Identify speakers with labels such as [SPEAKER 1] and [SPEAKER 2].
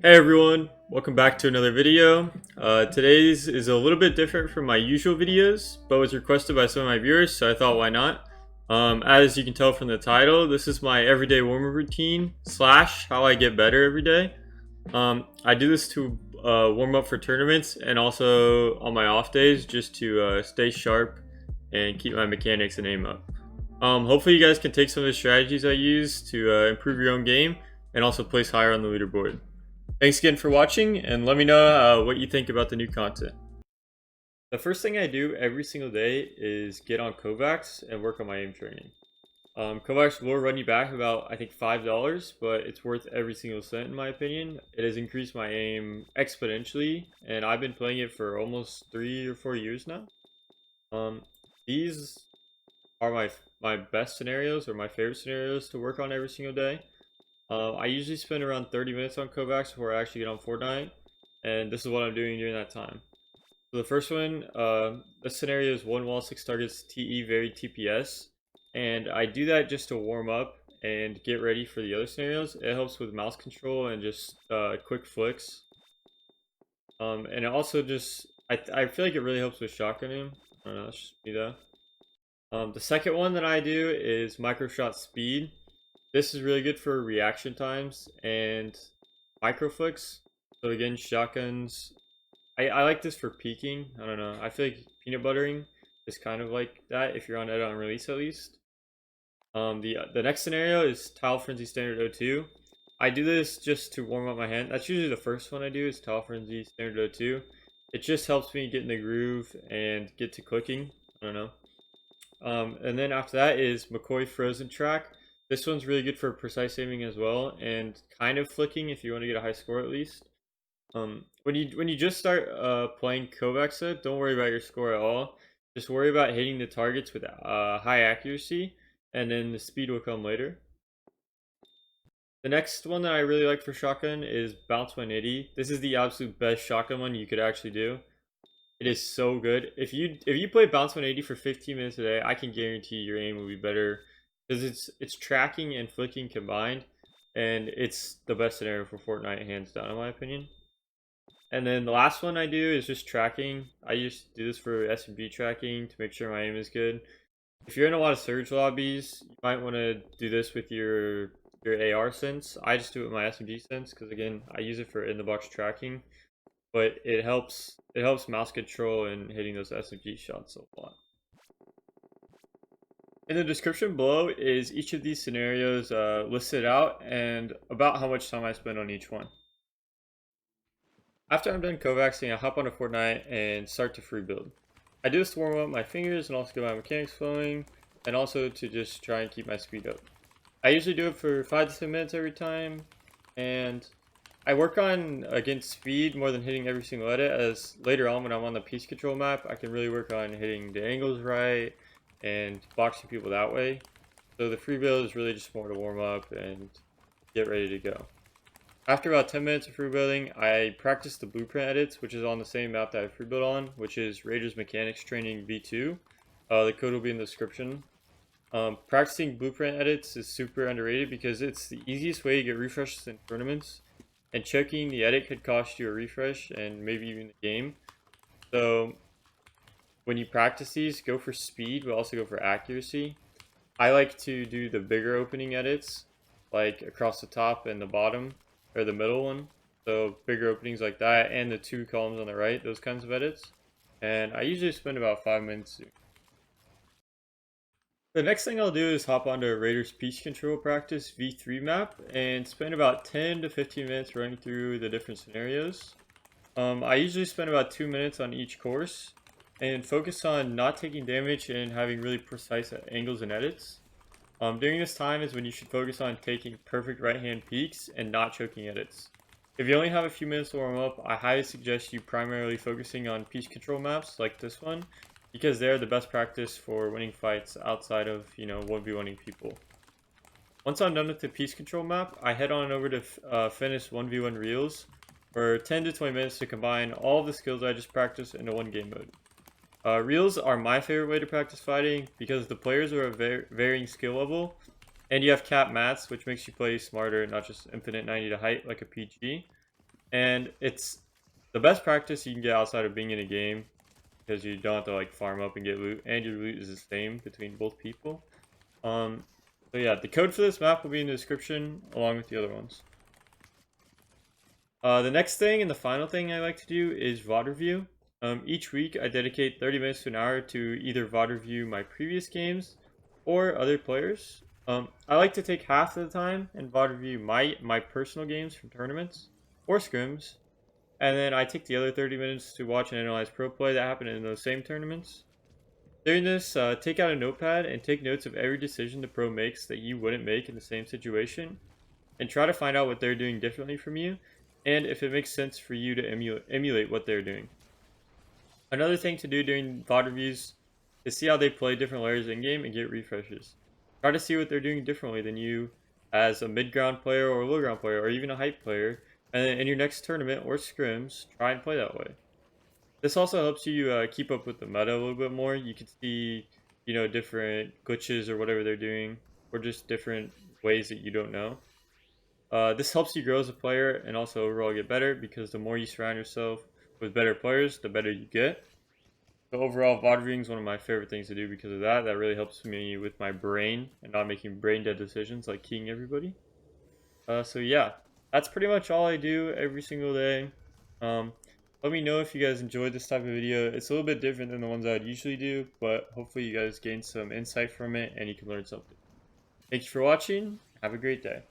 [SPEAKER 1] Hey everyone, welcome back to another video. Today's is a little bit different from my usual videos, but was requested by some of my viewers, so I thought why not. As you can tell from the title, this is my everyday warm-up routine slash how I get better every day. I do this to warm up for tournaments and also on my off days just to stay sharp and keep my mechanics and aim up. Hopefully you guys can take some of the strategies I use to improve your own game and also place higher on the leaderboard. Thanks again for watching, and let me know what you think about the new content. The first thing I do every single day is get on Kovaaks and work on my aim training. Kovaaks will run you back about, I think, $5, but it's worth every single cent in my opinion. It has increased my aim exponentially, and I've been playing it for almost 3 or 4 years now. These are my best scenarios, or my favorite scenarios to work on every single day. I usually spend around 30 minutes on Kovaaks before I actually get on Fortnite, and this is what I'm doing during that time. So the first one, this scenario is 1 wall 6 targets TE Varied TPS, and I do that just to warm up and get ready for the other scenarios. It helps with mouse control and just quick flicks, and it also just I feel like it really helps with shotgunning. I don't know, that's just me though. The second one that I do is Microshot speed. This is really good for reaction times and micro flicks. So again, shotguns. I like this for peeking. I don't know. I feel like peanut buttering is kind of like that if you're on edit on release at least. The next scenario is Tile Frenzy Standard 02. I do this just to warm up my hand. That's usually the first one I do is Tile Frenzy Standard 02. It just helps me get in the groove and get to clicking. I don't know. And then after that is Mccoyfrozentrack. This one's really good for precise aiming as well, and kind of flicking if you want to get a high score at least. When you just start playing Kovaaks, don't worry about your score at all. Just worry about hitting the targets with high accuracy, and then the speed will come later. The next one that I really like for shotgun is Bounce 180. This is the absolute best shotgun one you could actually do. It is so good. If you play Bounce 180 for 15 minutes a day, I can guarantee your aim will be better. Because it's tracking and flicking combined, and it's the best scenario for Fortnite, hands down, in my opinion. And then the last one I do is just tracking. I used to do this for SMG tracking to make sure my aim is good. If you're in a lot of surge lobbies, you might want to do this with your AR sense. I just do it with my SMG sense because again, I use it for in the box tracking, but it helps mouse control and hitting those SMG shots a lot. In the description below is each of these scenarios listed out and about how much time I spend on each one. After I'm done Kovacsing, I hop onto Fortnite and start to free build. I do this to warm up my fingers and also get my mechanics flowing, and also to just try and keep my speed up. I usually do it for 5 to 10 minutes every time, and I work on, again, speed more than hitting every single edit, as later on when I'm on the piece control map, I can really work on hitting the angles right, and boxing people that way. So the free build is really just more to warm up and get ready to go. After about 10 minutes of free building, I practice the blueprint edits, which is on the same map that I free build on, which is Raiders Mechanics Training V2. The code will be in the description. Practicing blueprint edits is super underrated because it's the easiest way to get refreshes in tournaments, and checking the edit could cost you a refresh and maybe even the game. So when you practice these, go for speed, but also go for accuracy. I like to do the bigger opening edits, like across the top and the bottom, or the middle one. So bigger openings like that, and the 2 columns on the right, those kinds of edits. And I usually spend about 5 minutes. The next thing I'll do is hop onto Raiders Piece Control Practice V3 map and spend about 10 to 15 minutes running through the different scenarios. I usually spend about 2 minutes on each course, and focus on not taking damage and having really precise angles and edits. During this time is when you should focus on taking perfect right hand peeks and not choking edits. If you only have a few minutes to warm up, I highly suggest you primarily focusing on piece control maps like this one, because they're the best practice for winning fights outside of 1v1ing people. Once I'm done with the piece control map, I head on over to finish 1v1 reels for 10 to 20 minutes to combine all of the skills I just practiced into one game mode. Reels are my favorite way to practice fighting because the players are of varying skill level, and you have cap mats, which makes you play smarter, not just infinite 90 to height like a PG. And it's the best practice you can get outside of being in a game, because you don't have to like farm up and get loot, and your loot is the same between both people. So yeah, the code for this map will be in the description along with the other ones. The next thing and the final thing I like to do is VOD review. Each week I dedicate 30 minutes to an hour to either VOD review my previous games or other players. I like to take half of the time and VOD review my personal games from tournaments or scrims, and then I take the other 30 minutes to watch and analyze pro play that happened in those same tournaments. During this, take out a notepad and take notes of every decision the pro makes that you wouldn't make in the same situation, and try to find out what they're doing differently from you, and if it makes sense for you to emulate what they're doing. Another thing to do during VOD reviews is see how they play different layers in-game and get refreshes. Try to see what they're doing differently than you as a mid-ground player or a low-ground player or even a hype player, and then in your next tournament or scrims, try and play that way. This also helps you keep up with the meta a little bit more. You can see, different glitches or whatever they're doing, or just different ways that you don't know. This helps you grow as a player and also overall get better, because the more you surround yourself with better players, the better you get. So overall, VOD reviewing is one of my favorite things to do because of that. That really helps me with my brain and not making brain dead decisions like keying everybody. So yeah, that's pretty much all I do every single day. Let me know if you guys enjoyed this type of video. It's a little bit different than the ones I'd usually do, but hopefully you guys gain some insight from it and you can learn something. Thanks for watching. Have a great day.